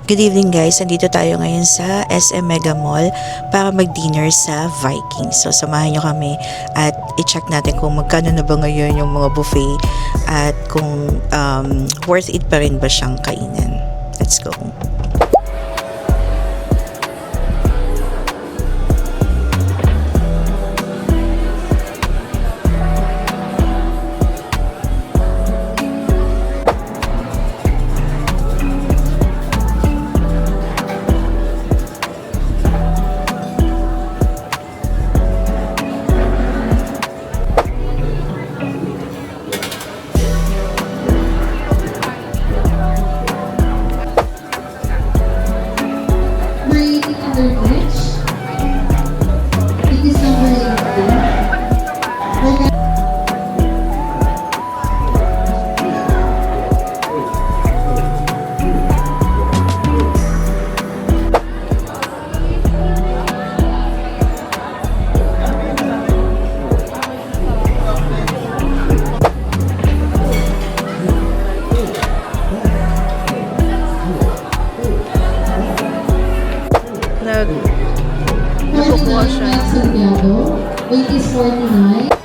Good evening guys, nandito tayo ngayon sa SM Mega Mall para mag-dinner sa Vikings. So samahan nyo kami at i-check natin kung magkano na ba ngayon yung mga buffet at kung worth it pa rin ba siyang kainan. Let's go! Nakukuha siya. Weight is 49.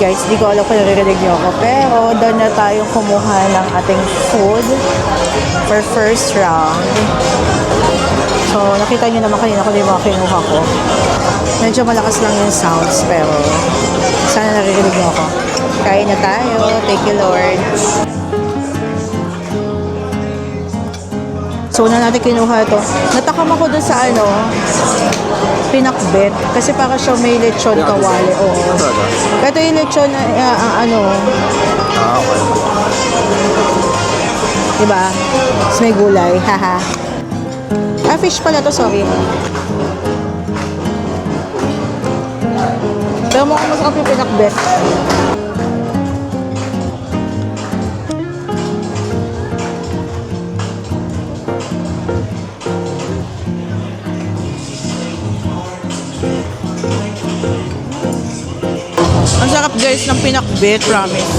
guys, di ko alam kung naririnig niyo ako. Pero doon na tayong kumuha ng ating food for first round. So, nakita niyo naman kanina kung di mga kinuha ko. Medyo malakas lang yung sounds, pero sana naririnig niyo ako. Kain na tayo. Thank you, Lord. So, una natin kinuha ito. Natakam ako doon sa pinakbet. Kasi para siya may lechon kawali. Oo. Ito yung lechon na, Okay. diba? Tapos may gulay. Haha. Fish pala to, sorry. Pero mukhang masarap yung pinakbet. Ang sarap guys ng pinakbet, promise.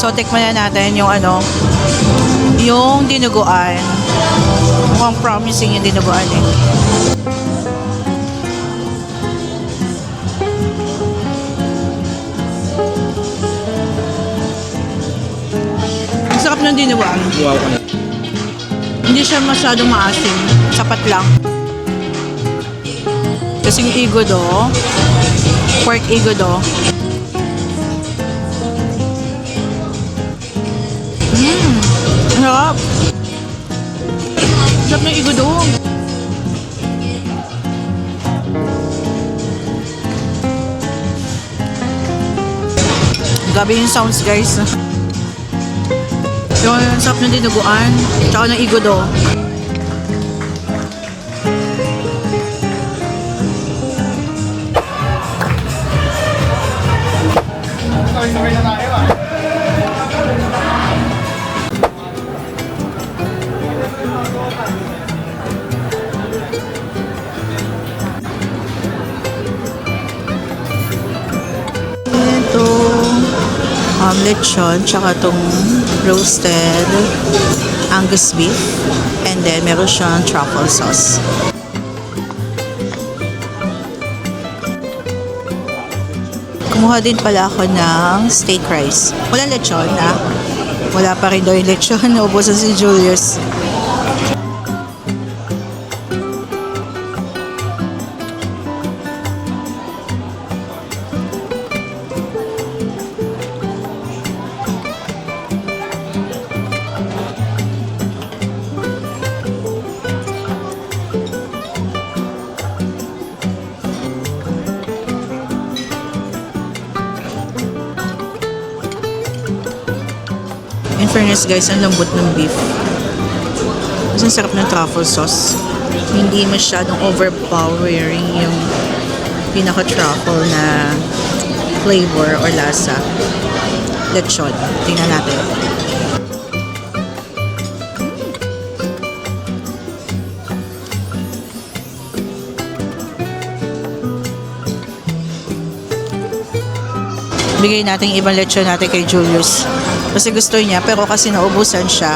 So, tikman na natin yung yung dinuguan. Mukhang promising yung dinuguan eh. Ang sarap ng dinuguan. Wow ka na. Hindi siya masyadong maasim. Sapat lang. Kasing igodo, pork igodo. Sarap. Sarap ng igodo. Grabe yung sounds guys. Yung sarap ng dinuguan, tsaka ng igodo. Ito, lechon, tsaka itong roasted Angus beef. And then, meron siyang truffle sauce. Kumuha din pala ako ng steak rice. Walang lechon, Wala pa rin daw yung lechon. Naubusan si Julius. In fairness guys, ang lambot ng beef. Mas ang sarap ng truffle sauce. Hindi masyadong overpowering yung pinaka-truffle na flavor or lasa. Lechon. Tingnan natin. Bigay natin ibang lechon natin kay Julius. Kasi gusto niya, pero kasi naubusan siya.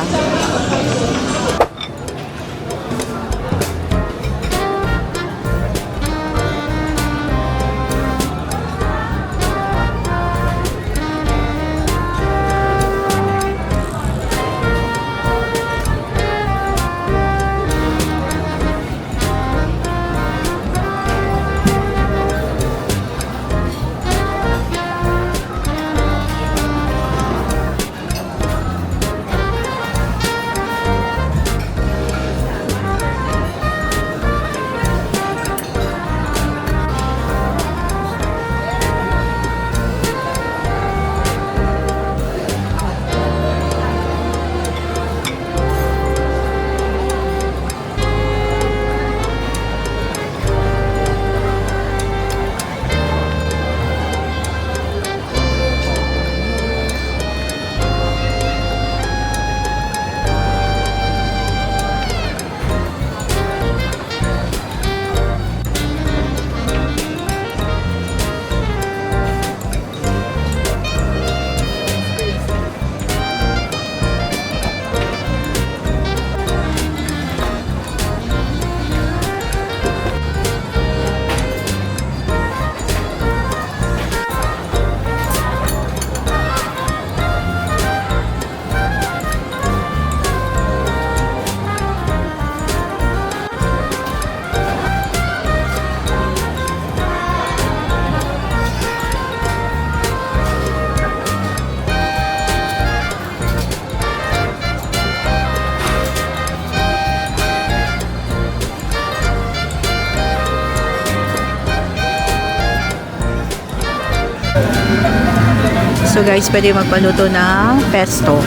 So guys, pwede magpaluto ng pesto.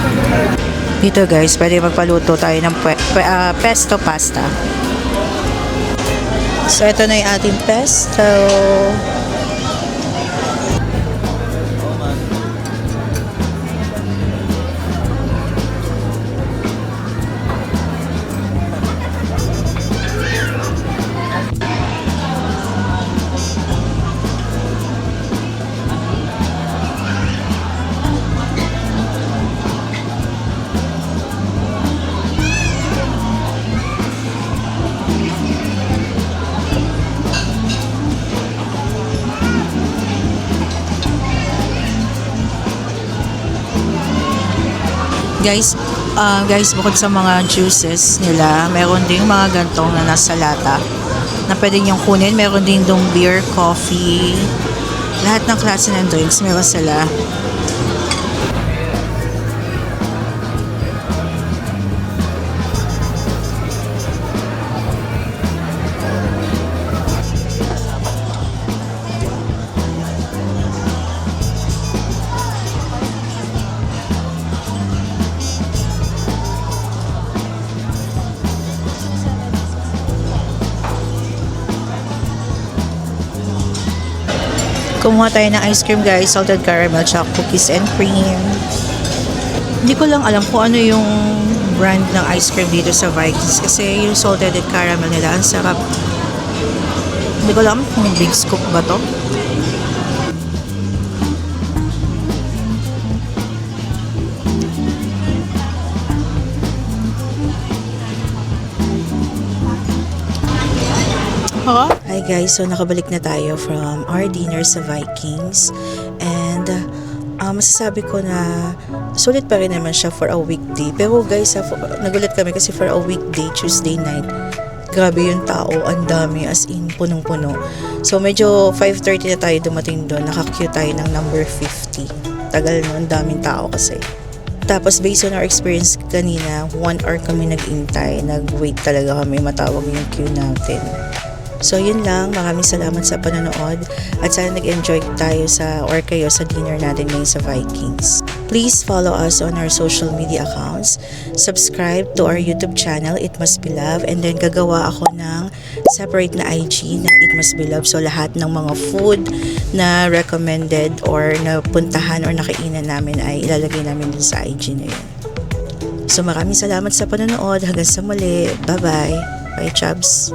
Dito guys, pwede magpaluto tayo ng pesto pasta. So ito na yung ating pesto. Guys, bukod sa mga juices nila, meron ding mga gantong na nasa lata na pwede niyong kunin. Meron din dong beer, coffee, lahat ng klase ng drinks meron sila. Kumuha tayo ng ice cream guys, salted caramel, tsaka cookies and cream. Hindi ko lang alam kung ano yung brand ng ice cream dito sa Vikings kasi yung salted caramel nila, ang sarap. Hindi ko alam kung big scoop ba to. Hi guys, so nakabalik na tayo from our dinner sa Vikings and masasabi ko na sulit pa rin naman siya for a weekday. Pero guys, nagulat kami kasi for a weekday, Tuesday night, grabe yung tao, ang dami, as in punong-puno. So medyo 5:30 na tayo dumating doon, naka-queue tayo ng number 50. Tagal no, ang daming tao kasi. Tapos based on our experience kanina, 1 hour kami nag-intay, nag-wait talaga kami matawag yung queue natin. So yun lang, maraming salamat sa panonood at sana nag-enjoy tayo or kayo sa dinner natin ngayon sa Vikings. Please follow us on our social media accounts, subscribe to our YouTube channel, It Must Be Love, and then gagawa ako ng separate na IG na It Must Be Love. So lahat ng mga food na recommended or napuntahan or nakainan namin ay ilalagay namin din sa IG na yun. So maraming salamat sa panonood, hanggang sa muli, bye bye, bye Chubs!